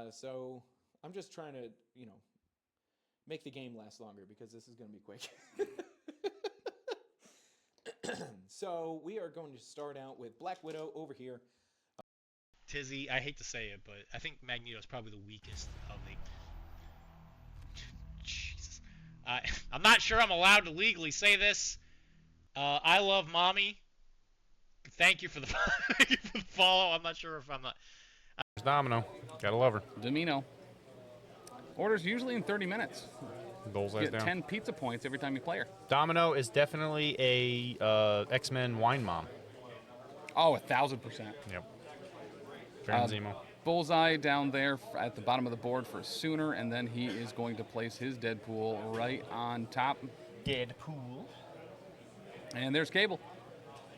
So I'm just trying to, make the game last longer because this is going to be quick. So we are going to start out with Black Widow over here. Tizzy, I hate to say it, but I think Magneto is probably the weakest of the. Jesus. I'm not sure I'm allowed to legally say this. I love mommy. Thank you for the thank you for the follow. I'm not sure if I'm not. There's Domino. Gotta love her. Domino. Orders usually in 30 minutes. Bullseye's Get down. 10 pizza points every time you play her. Domino is definitely a X-Men wine mom. Oh, 1,000%. Yep. Baron Zemo. Bullseye down there at the bottom of the board for Sooner, and then he is going to place his Deadpool right on top. Deadpool. And there's Cable,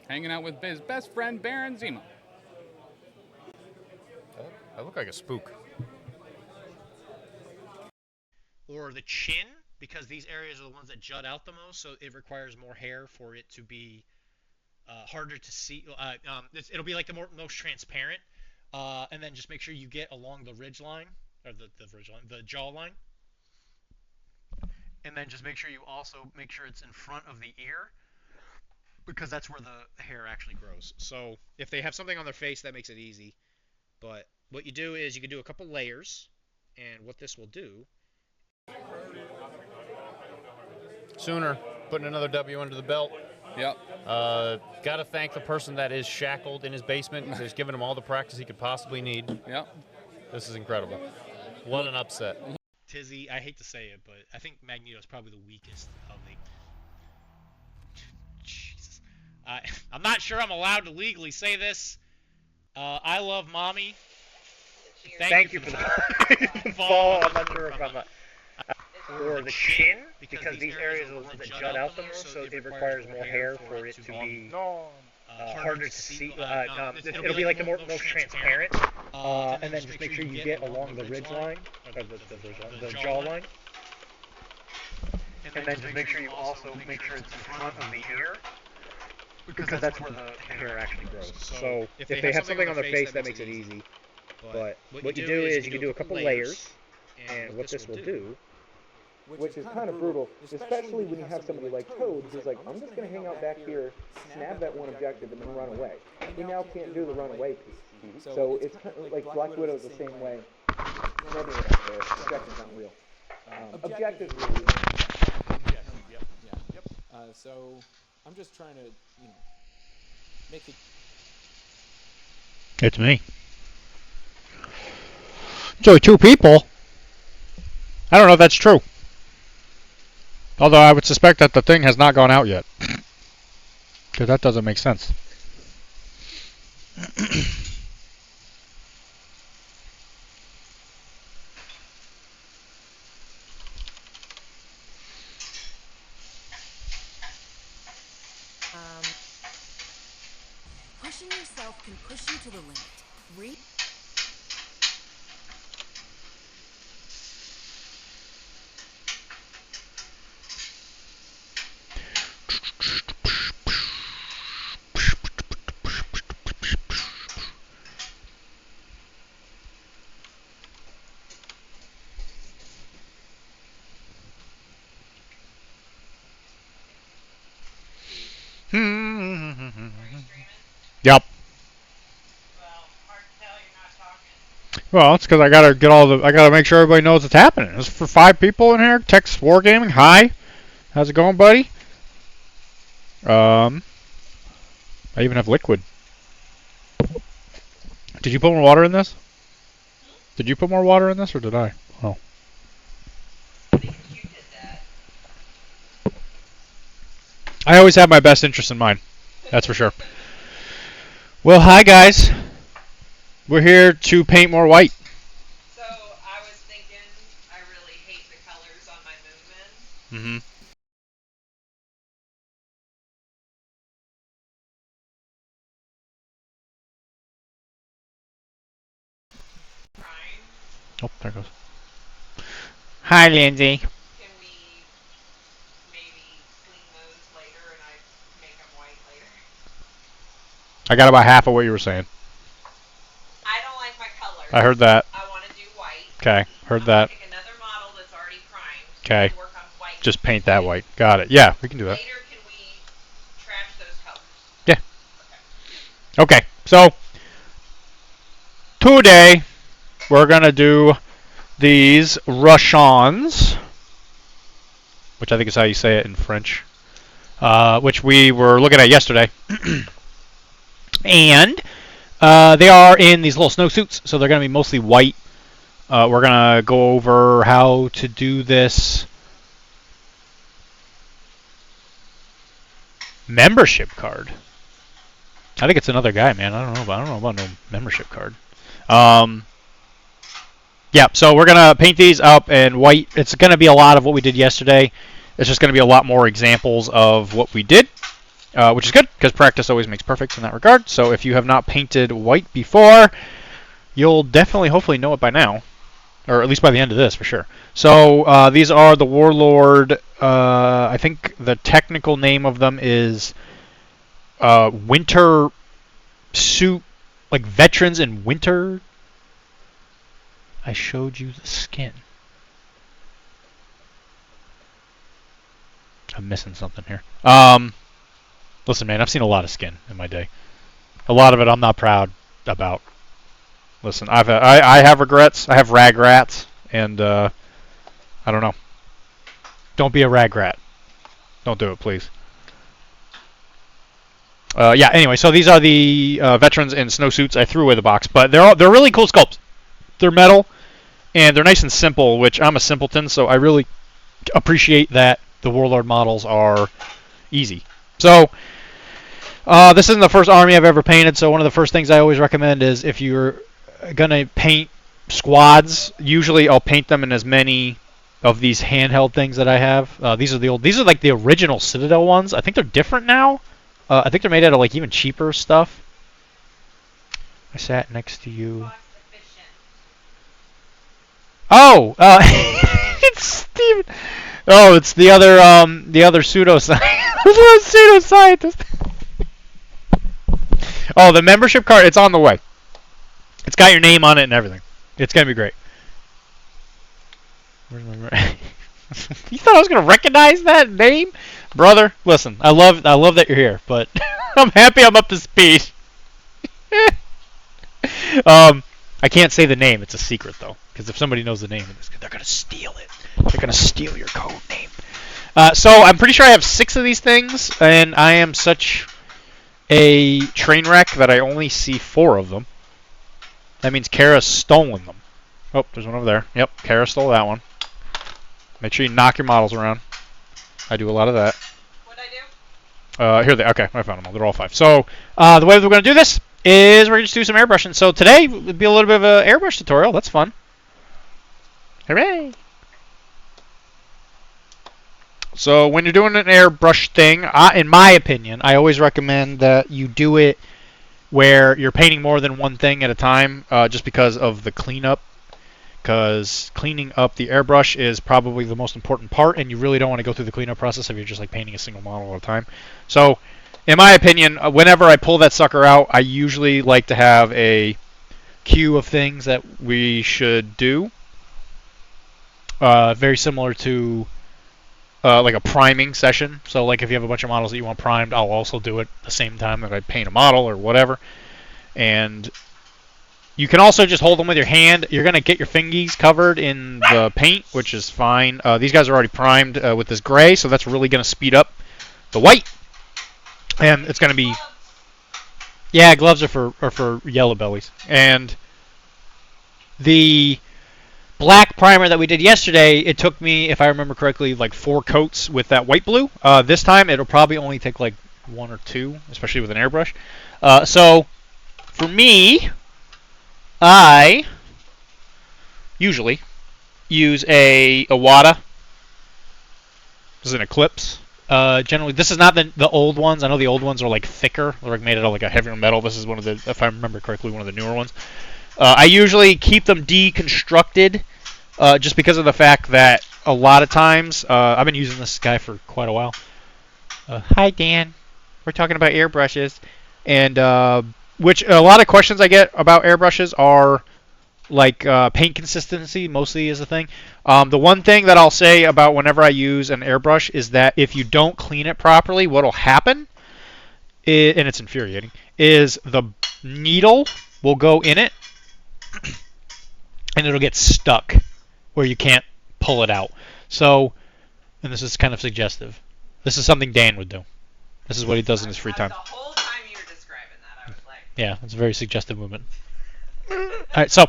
hanging out with his best friend, Baron Zemo. I look like a spook. Or the chin, because these areas are the ones that jut out the most, so it requires more hair for it to be harder to see. It'll be like the most transparent. And then just make sure you get along the ridge line, or the jaw line. And then just make sure you also make sure it's in front of the ear, because that's where the hair actually grows. So if they have something on their face, that makes it easy. But what you do is you can do a couple layers, and what this will do. Sooner, putting another W under the belt. Yep. Got to thank the person that is shackled in his basement because he's given him all the practice he could possibly need. Yep. This is incredible. What an upset. Tizzy, I hate to say it, but I think Magneto is probably the weakest of the. Jesus. I'm not sure I'm allowed to legally say this. I love mommy. Thank you for the follow. I'm not sure if I'm not. Or the chin, because these areas are the ones that jut out the most, so it requires more hair for it to be harder to see. It'll be like the most transparent. And then just make sure you get along the ridge line, or the jaw line. And then just make sure you also make sure it's in front of the ear, because that's where the hair actually grows. So if they have something on their face, that makes it easy. But what you do is you can do a couple layers, and what this will do. Which is kind of brutal, especially when you have somebody like Toad who's like, I'm just going to hang out back here, snap that one objective, and then run away. He now can't do the runaway piece. So it's kind of like Black Widow's the same way. Never there. Objectives aren't real. Objectives are real. So I'm just trying to, make it. It's me. So 2 people. I don't know if that's true. Although I would suspect that the thing has not gone out yet. Because that doesn't make sense. Pushing yourself can push you to the limit. Yep. Well, it's because I gotta get I gotta make sure everybody knows what's happening. It's for 5 people in here. Text Wargaming. Hi. How's it going, buddy? I even have liquid. Did you put more water in this? Did you put more water in this, or did I? Oh. I always have my best interest in mind. That's for sure. Well, hi guys. We're here to paint more white. So I was thinking, I really hate the colors on my movement. Mm-hmm. Oh, there it goes. Hi, Lindsay. Can we maybe clean those later and I make them white later? I got about half of what you were saying. I don't like my colors. I heard that. I want to do white. Okay, heard that. Pick another model that's already primed. Okay. And work on white. Just paint that white. Got it. Yeah, we can do that. Later, can we trash those colors? Yeah. Okay. Okay, so today we're gonna do these Russians, which I think is how you say it in French, which we were looking at yesterday. And they are in these little snowsuits, so they're going to be mostly white. We're going to go over how to do this membership card. I think it's another guy, man. I don't know about no membership card. Yeah, so we're going to paint these up in white. It's going to be a lot of what we did yesterday. It's just going to be a lot more examples of what we did, which is good because practice always makes perfect in that regard. So if you have not painted white before, you'll definitely, hopefully, know it by now, or at least by the end of this for sure. So these are the Warlord. I think the technical name of them is Winter Suit, like Veterans in Winter. I showed you the skin. I'm missing something here. Listen, man, I've seen a lot of skin in my day. A lot of it I'm not proud about. Listen, I have regrets. I have rag rats, and I don't know. Don't be a rag rat. Don't do it, please. Yeah. Anyway, so these are the veterans in snowsuits. I threw away the box, but they're really cool sculpts. They're metal, and they're nice and simple, which I'm a simpleton, so I really appreciate that the Warlord models are easy. So this isn't the first army I've ever painted, so one of the first things I always recommend is if you're gonna paint squads, usually I'll paint them in as many of these handheld things that I have. These are like the original Citadel ones. I think they're different now. I think they're made out of like even cheaper stuff. I sat next to you. Oh, it's Steven. Oh, it's the other pseudoscientist. Oh, the membership card. It's on the way. It's got your name on it and everything. It's gonna be great. Where's my? You thought I was gonna recognize that name, brother? Listen, I love that you're here, but I'm happy I'm up to speed. I can't say the name. It's a secret though, because if somebody knows the name, they're gonna steal it. They're gonna steal your code name. So I'm pretty sure I have 6 of these things, and I am such a train wreck that I only see 4 of them. That means Kara's stolen them. Oh, there's one over there. Yep, Kara stole that one. Make sure you knock your models around. I do a lot of that. What'd I do? Here they. Okay, I found them all. They're all 5. So the way we're going to do this is we're going to just do some airbrushing. So today would be a little bit of an airbrush tutorial. That's fun. Hooray! So when you're doing an airbrush thing, in my opinion, I always recommend that you do it where you're painting more than one thing at a time, just because of the cleanup. Because cleaning up the airbrush is probably the most important part, and you really don't want to go through the cleanup process if you're just like painting a single model at a time. So, in my opinion, whenever I pull that sucker out, I usually like to have a queue of things that we should do. Very similar to like a priming session. So like if you have a bunch of models that you want primed, I'll also do it at the same time that I paint a model or whatever. And you can also just hold them with your hand. You're going to get your fingies covered in the paint, which is fine. These guys are already primed with this gray, so that's really going to speed up the white. And it's going to be... Yeah, gloves are for yellow bellies. And the black primer that we did yesterday, it took me, if I remember correctly, like 4 coats with that white blue. This time, it'll probably only take like 1 or 2, especially with an airbrush. So, for me, I usually use a Wada. This is an Eclipse. Generally, this is not the old ones. I know the old ones are like thicker. They're like made out of like a heavier metal. This is one of the, if I remember correctly, one of the newer ones. I usually keep them deconstructed just because of the fact that a lot of times, I've been using this guy for quite a while. Hi, Dan. We're talking about airbrushes. And which a lot of questions I get about airbrushes are like paint consistency mostly is a thing. The one thing that I'll say about whenever I use an airbrush is that if you don't clean it properly, what'll happen, and it's infuriating, is the needle will go in it and it'll get stuck where you can't pull it out. So, and this is kind of suggestive. This is something Dan would do. This is what he does in his free time. The whole time you were describing that, I was like, Yeah, it's a very suggestive movement. All right, so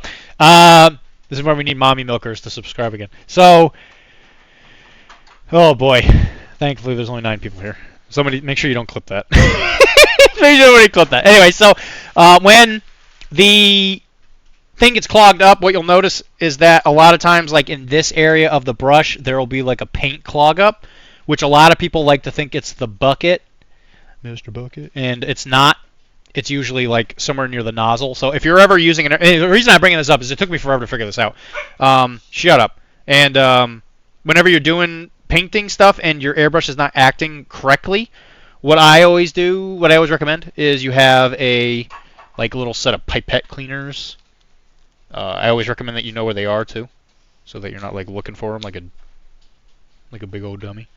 this is where we need mommy milkers to subscribe again. So, oh boy, thankfully there's only 9 people here. Somebody, make sure you don't clip that. Make sure nobody clip that. Anyway, so when the thing gets clogged up, what you'll notice is that a lot of times, like in this area of the brush, there will be like a paint clog up, which a lot of people like to think it's the bucket, Mr. Bucket, and it's not. It's usually like somewhere near the nozzle. So if you're ever using it, the reason I'm bringing this up is it took me forever to figure this out. Shut up. And whenever you're doing painting stuff and your airbrush is not acting correctly, what I always recommend is you have a like little set of pipette cleaners. I always recommend that you know where they are too, so that you're not like looking for them like a big old dummy.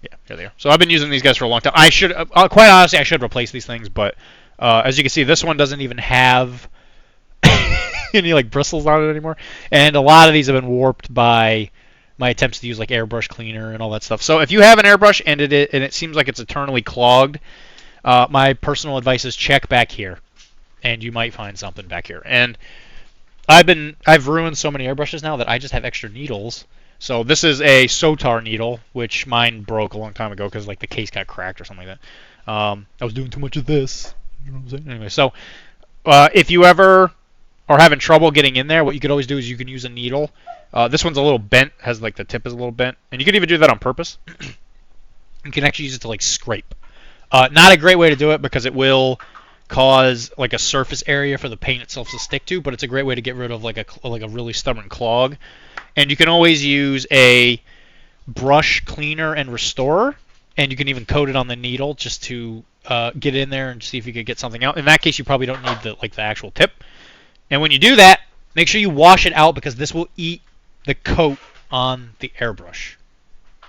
Yeah, here they are. So I've been using these guys for a long time. I should, quite honestly, I should replace these things, but as you can see, this one doesn't even have any like bristles on it anymore, and a lot of these have been warped by my attempts to use like airbrush cleaner and all that stuff. So if you have an airbrush and it seems like it's eternally clogged, my personal advice is check back here, and you might find something back here. And I've ruined so many airbrushes now that I just have extra needles. So this is a Sotar needle, which mine broke a long time ago because like the case got cracked or something like that. I was doing too much of this. You know what I'm saying? Anyway, so if you ever are having trouble getting in there, what you could always do is you can use a needle. This one's a little bent, has like the tip is a little bent, and you can even do that on purpose. You can actually use it to like scrape. Not a great way to do it because it will cause like a surface area for the paint itself to stick to, but it's a great way to get rid of like a really stubborn clog. And you can always use a brush cleaner and restorer, and you can even coat it on the needle just to get in there and see if you could get something out. In that case, you probably don't need the actual tip. And when you do that, make sure you wash it out because this will eat the coat on the airbrush,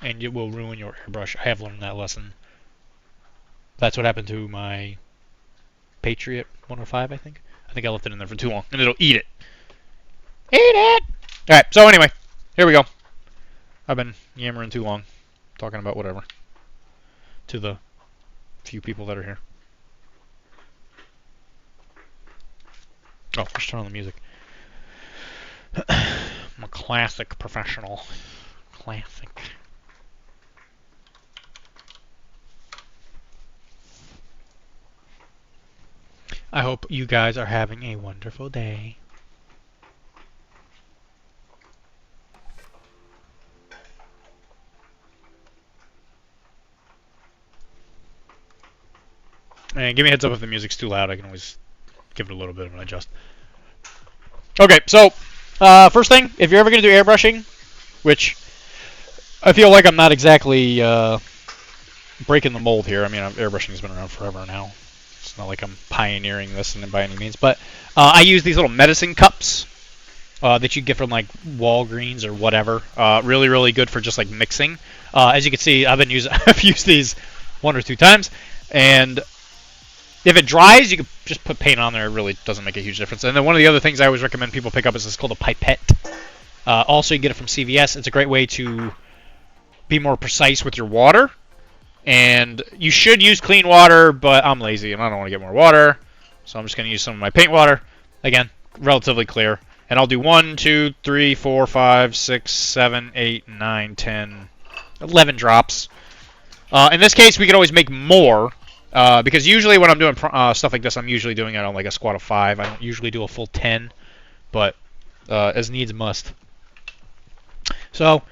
and it will ruin your airbrush. I have learned that lesson. That's what happened to my Patriot 105, I think. I think I left it in there for too long, and it'll eat it. Eat it! Alright, so anyway, here we go. I've been yammering too long, talking about whatever, to the few people that are here. Oh, let's turn on the music. I'm a classic professional. Classic. I hope you guys are having a wonderful day. And give me a heads up if the music's too loud. I can always give it a little bit of an adjust. Okay, so first thing, if you're ever going to do airbrushing, which I feel like I'm not exactly breaking the mold here. I mean, airbrushing has been around forever now. It's not like I'm pioneering this by any means. But I use these little medicine cups that you get from like Walgreens or whatever. Really, really good for just like mixing. As you can see, I've used these 1 or 2 times, and if it dries, you can just put paint on there. It really doesn't make a huge difference. And then one of the other things I always recommend people pick up is this called a pipette. Also, you get it from CVS. It's a great way to be more precise with your water. And you should use clean water, but I'm lazy and I don't want to get more water. So I'm just going to use some of my paint water. Again, relatively clear. And I'll do 1, 2, 3, 4, 5, 6, 7, 8, 9, 10, 11 drops. In this case, we could always make more. Because usually when I'm doing stuff like this, I'm usually doing it on like a squad of 5. I don't usually do a full 10, but as needs must. So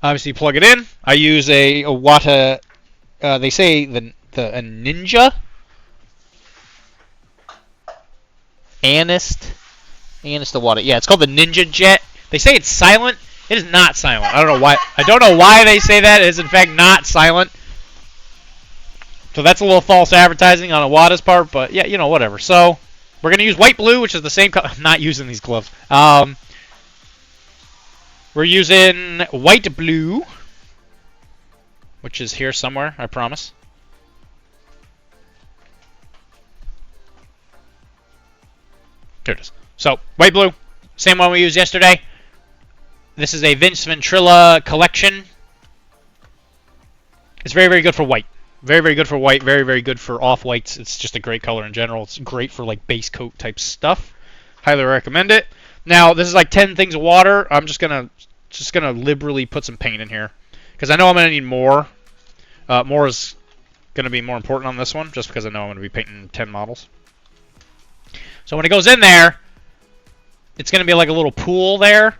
obviously plug it in. I use a Wata. They say a Ninja Anist the Wata. Yeah, it's called the Ninja Jet. They say it's silent. It is not silent. I don't know why. I don't know why they say that. It is in fact not silent. So that's a little false advertising on Iwata's part, but yeah, you know, whatever. So We're going to use white blue, which is the same color. I'm not using these gloves. We're using white blue, which is here somewhere, I promise. Here it is. So, white blue, same one we used yesterday. This is a Vince Ventrilla collection. It's very, very good for white. Very, very good for white. Very, very good for off-whites. It's just a great color in general. It's great for like base coat type stuff. Highly recommend it. Now, this is like 10 things of water. I'm just gonna liberally put some paint in here because I know I'm gonna need more. More is gonna be more important on this one, just because I know I'm gonna be painting 10 models. So when it goes in there, it's gonna be like a little pool there.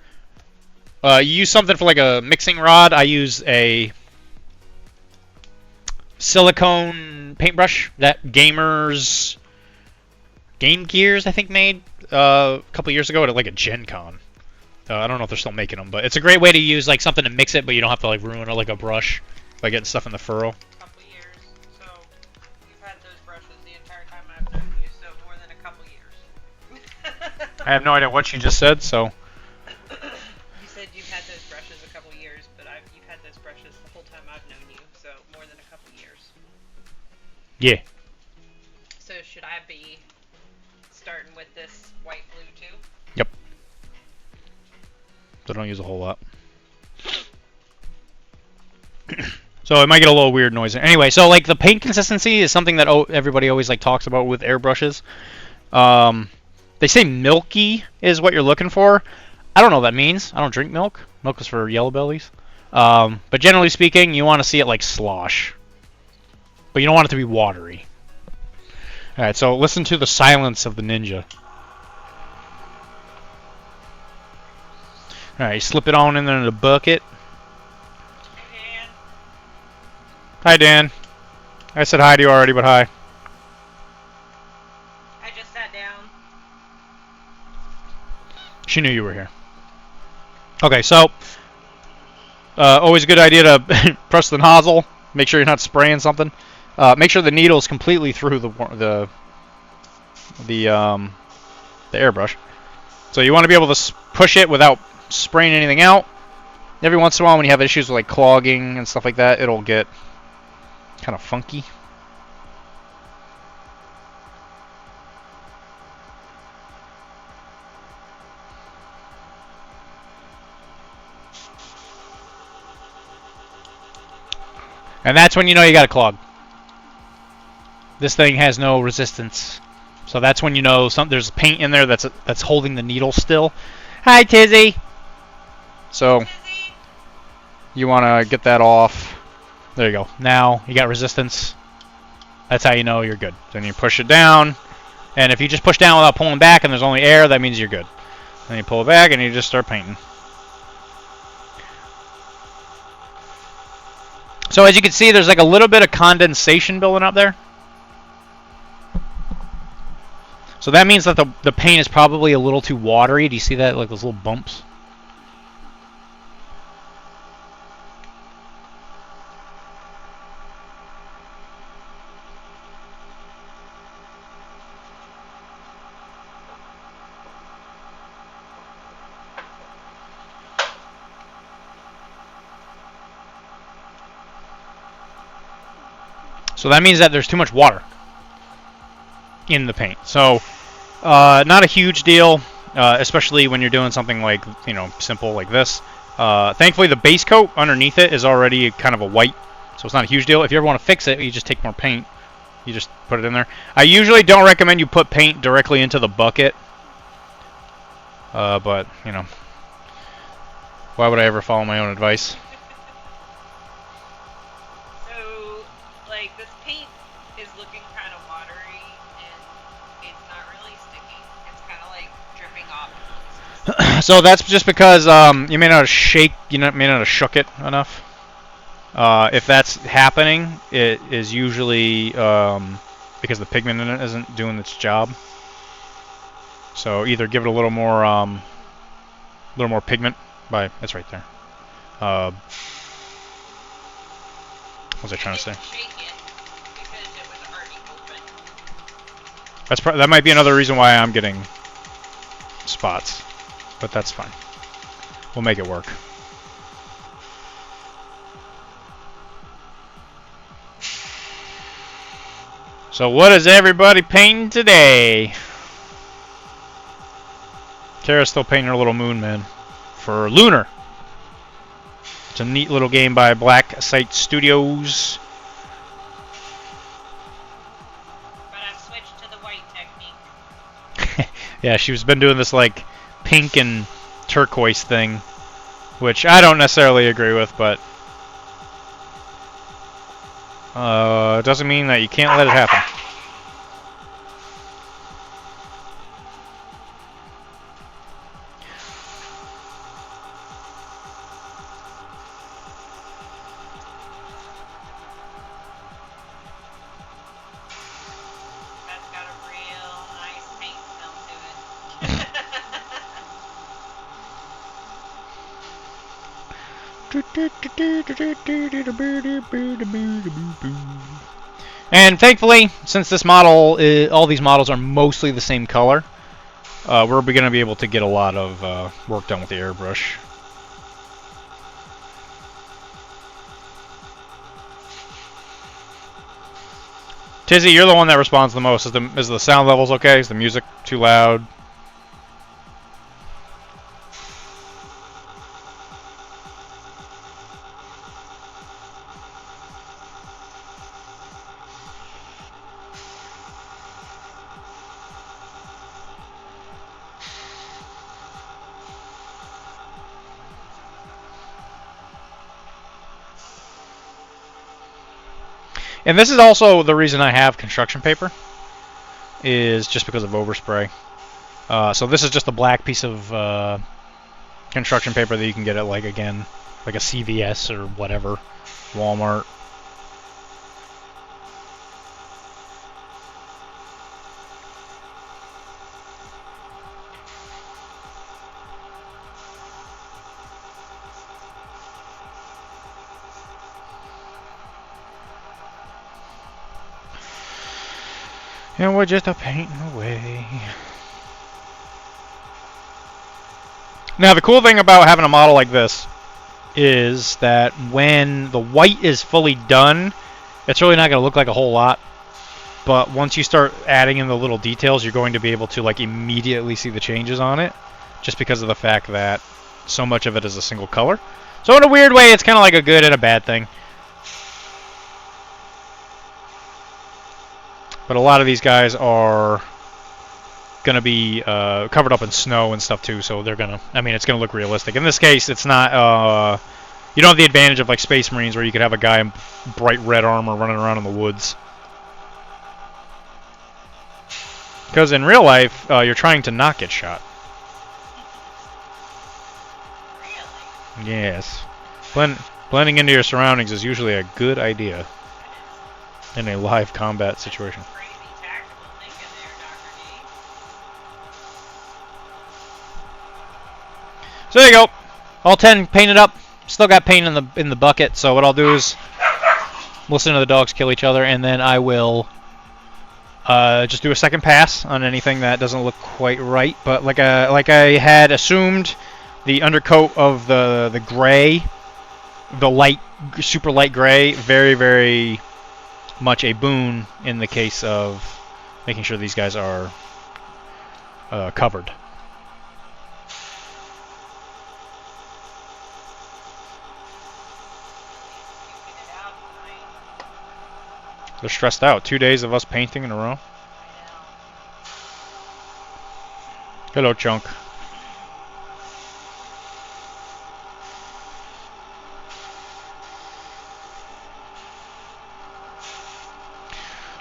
You use something for like a mixing rod. I use a silicone paintbrush that Game Gears, I think, made a couple years ago at like a Gen Con. I don't know if they're still making them, but it's a great way to use like something to mix it, but you don't have to like ruin it like a brush by getting stuff in the furrow. Couple years. So you've had those brushes the entire time I've known you, so more than a couple years. I have no idea what you just said, so. You said you've had those brushes a couple years, but you've had those brushes the whole time I've known you, so more than a couple years. Yeah. So should I be starting with this white blue too? Yep. So don't use a whole lot. So it might get a little weird noise. Anyway, so like the paint consistency is something that everybody always like talks about with airbrushes. They say milky is what you're looking for. I don't know what that means. I don't drink milk. Milk is for yellow bellies. But generally speaking, you want to see it like slosh. But you don't want it to be watery. Alright, so listen to the silence of the ninja. Alright, you slip it on in there in the bucket. Dan. Hi, Dan. I said hi to you already, but hi. I just sat down. She knew you were here. Okay, so always a good idea to press the nozzle. Make sure you're not spraying something. Make sure the needle is completely through the airbrush. So you want to be able to push it without spraying anything out. Every once in a while, when you have issues with like clogging and stuff like that, it'll get kind of funky. And that's when you know you got a clog. This thing has no resistance. So that's when you know there's paint in there that's holding the needle still. Hi, Tizzy! So you want to get that off. There you go. Now you got resistance. That's how you know you're good. Then you push it down. And if you just push down without pulling back and there's only air, that means you're good. Then you pull it back and you just start painting. So as you can see, there's like a little bit of condensation building up there. So that means that the paint is probably a little too watery. Do you see that, like those little bumps? So that means that there's too much water in the paint. So not a huge deal, especially when you're doing something like, you know, simple like this. Thankfully, the base coat underneath it is already kind of a white, so it's not a huge deal. If you ever want to fix it, you just take more paint. You just put it in there. I usually don't recommend you put paint directly into the bucket, but, you know, why would I ever follow my own advice? This paint is looking kind of watery, and it's not really sticking. It's kind of like dripping off. So that's just because you may not have shook it enough. If that's happening, it is usually because the pigment in it isn't doing its job. So either give it a little more pigment. It's right there. What was I trying to say? That might be another reason why I'm getting spots, but that's fine. We'll make it work. So what is everybody painting today? Kara's still painting her little moon man for Lunar. It's a neat little game by Black Site Studios. But I've switched to the white technique. Yeah, she's been doing this like pink and turquoise thing, which I don't necessarily agree with, but it doesn't mean that you can't let it happen. That's got a real nice paint film to it. And thankfully, since this model, all these models are mostly the same color, we're going to be able to get a lot of work done with the airbrush. Tizzy, you're the one that responds the most. Is the sound levels okay? Is the music too loud? And this is also the reason I have construction paper, is just because of overspray. So this is just a black piece of construction paper that you can get at, like, again, like a CVS or whatever, Walmart. And we're just painting away. Now the cool thing about having a model like this is that when the white is fully done, it's really not going to look like a whole lot. But once you start adding in the little details, you're going to be able to like immediately see the changes on it, just because of the fact that so much of it is a single color. So in a weird way, it's kind of like a good and a bad thing. But a lot of these guys are going to be covered up in snow and stuff too, so they're going to, I mean, it's going to look realistic. In this case, it's not, you don't have the advantage of like Space Marines where you could have a guy in bright red armor running around in the woods. Because in real life, you're trying to not get shot. Really? Yes. Blending into your surroundings is usually a good idea in a live combat situation. Crazy tactical thinking there, Dr. D. So there you go. All 10 painted up. Still got paint in the bucket, so what I'll do is listen to the dogs kill each other, and then I will just do a second pass on anything that doesn't look quite right. But like I had assumed, the undercoat of the gray, the light, super light gray, very, very much a boon in the case of making sure these guys are covered. Keeping it out tonight. They're stressed out. 2 days of us painting in a row. I know. Hello, Chunk.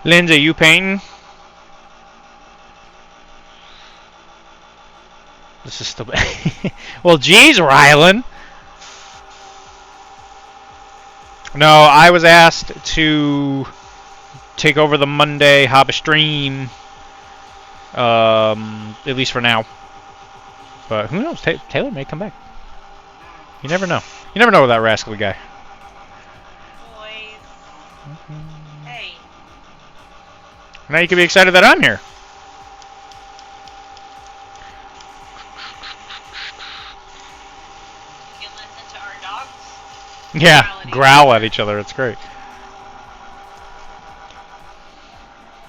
Lindsay, you painting? This is still well, geez, Rylan. No, I was asked to take over the Monday Hobby stream, at least for now. But who knows? Taylor may come back. You never know. You never know with that rascally guy. Boys. Hey. Now you can be excited that I'm here. Yeah, growl at each other. It's great.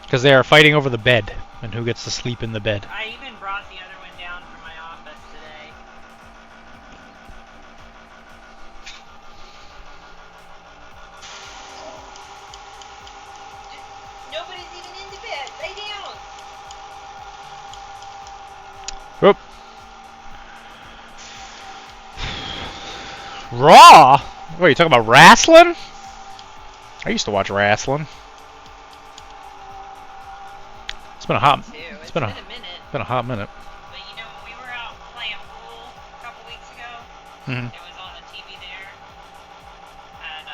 Because they are fighting over the bed and who gets to sleep in the bed. I even brought the other one down from my office today. Nobody's even in the bed. Lay down. Whoop. Raw? What, are you talking about wrestling? I used to watch wrestling. It's been a hot. It's been a minute. Been a hot minute. But you know, when we were out playing pool a couple weeks ago, Mm-hmm. it was on the TV there. Had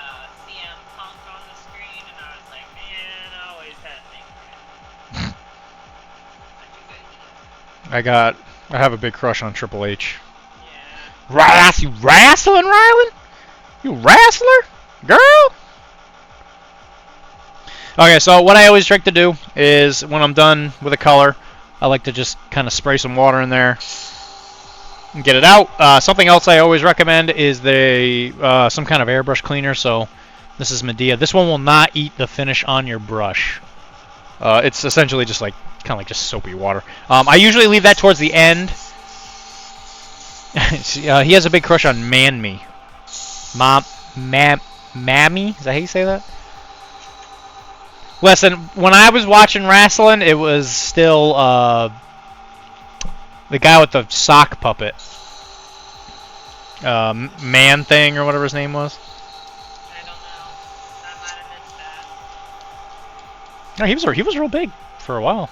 CM Punk on the screen, and I was like, man, I always had things. I have a big crush on Triple H. Yeah. You wrestling, Rylan? You wrestler? Girl? Okay, so what I always like to do is when I'm done with a color, I like to just kind of spray some water in there and get it out. Something else I always recommend is some kind of airbrush cleaner. So this is Medea. This one will not eat the finish on your brush. It's essentially just like kind of like just soapy water. I usually leave that towards the end. He has a big crush on Mammy. Mammy? Is that how you say that? Listen, when I was watching wrestling, it was still the guy with the sock puppet. Man Thing or whatever his name was. I don't know. I might have missed that. No, he was real big for a while.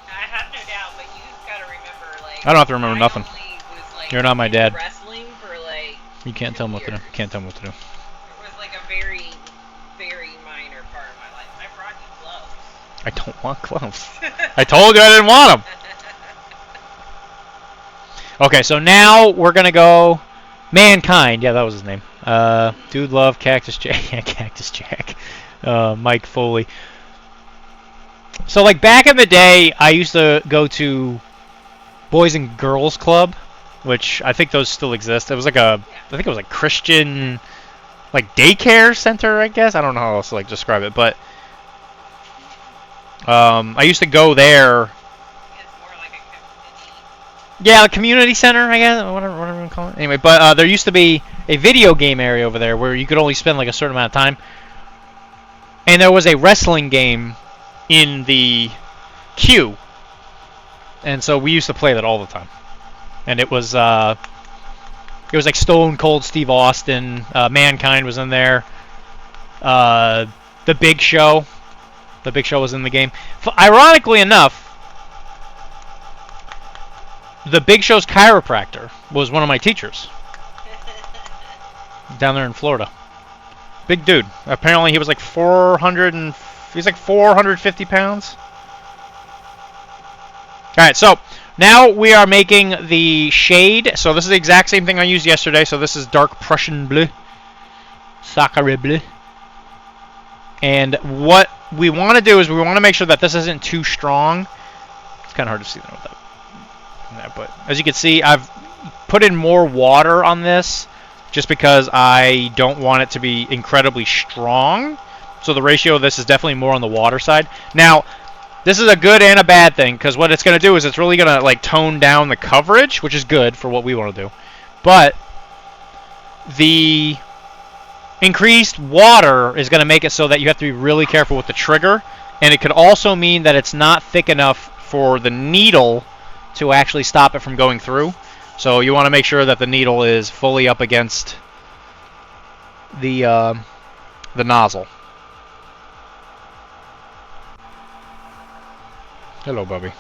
I have no doubt, but you've got to remember, like... I don't have to remember nothing. only was, like, You're not my in dad. wrestling for, like... You can't tell him what to do. 2 years. Can't tell him what to do. It was, like, a very, very minor part of my life. I brought you gloves. I don't want gloves. I told you I didn't want them. Okay, so now we're gonna go Mankind. Yeah, that was his name. Dude Love, Cactus Jack. Yeah, Cactus Jack. Mike Foley. So, like, back in the day, I used to go to Boys and Girls Club, which I think those still exist. It was like I think it was like Christian, like, daycare center, I guess. I don't know how else to, like, describe it, but I used to go there. It's more like a community. Yeah, a community center, I guess, whatever you call it. Anyway, but there used to be a video game area over there where you could only spend like a certain amount of time. And there was a wrestling game in the queue. And so we used to play that all the time. And it was like Stone Cold Steve Austin, Mankind was in there. The Big Show. The Big Show was in the game. Ironically enough, the Big Show's chiropractor was one of my teachers down there in Florida. Big dude. Apparently he was like 450 pounds. Alright, so now we are making the shade. So this is the exact same thing I used yesterday. So this is dark Prussian bleu. Sacre bleu. And what we want to do is we want to make sure that this isn't too strong. It's kind of hard to see that with that. But as you can see, I've put in more water on this just because I don't want it to be incredibly strong. So the ratio of this is definitely more on the water side. Now, this is a good and a bad thing because what it's going to do is it's really going to like tone down the coverage, which is good for what we want to do. But the increased water is going to make it so that you have to be really careful with the trigger, and it could also mean that it's not thick enough for the needle to actually stop it from going through. So you want to make sure that the needle is fully up against the nozzle. Hello, Bubby.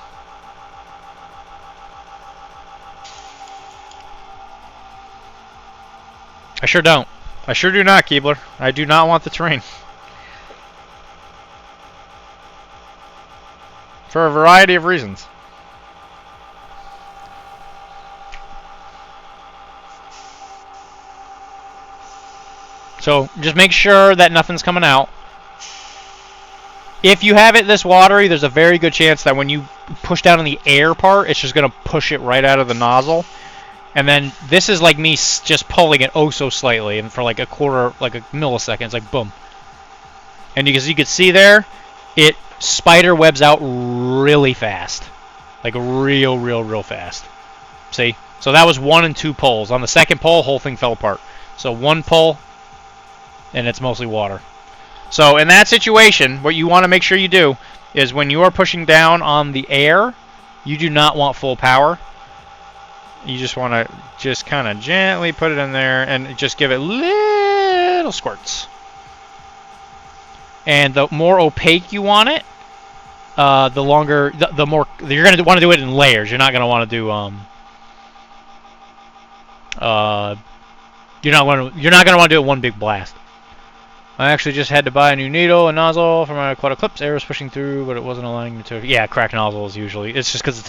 I sure don't. I sure do not, Keebler. I do not want the terrain. For a variety of reasons. So just make sure that nothing's coming out. If you have it this watery, there's a very good chance that when you push down on the air part, it's just going to push it right out of the nozzle. And then this is like me just pulling it oh so slightly, and for like a quarter, like a millisecond, it's like boom. And as you can see there, it spider webs out really fast, like real fast. See? So that was 1 and 2 pulls. On the second pull, whole thing fell apart. So 1 pull, and it's mostly water. So in that situation, what you want to make sure you do is when you are pushing down on the air, you do not want full power. You just want to just kind of gently put it in there and just give it little squirts. And the more opaque you want it, the longer, the more you're going to want to do it in layers. You're not going to want to do you're not going to want to do it one big blast. I actually just had to buy a new needle and nozzle for my quad clips. Air was pushing through, but it wasn't allowing me to. Yeah, cracked nozzles usually. It's just because it's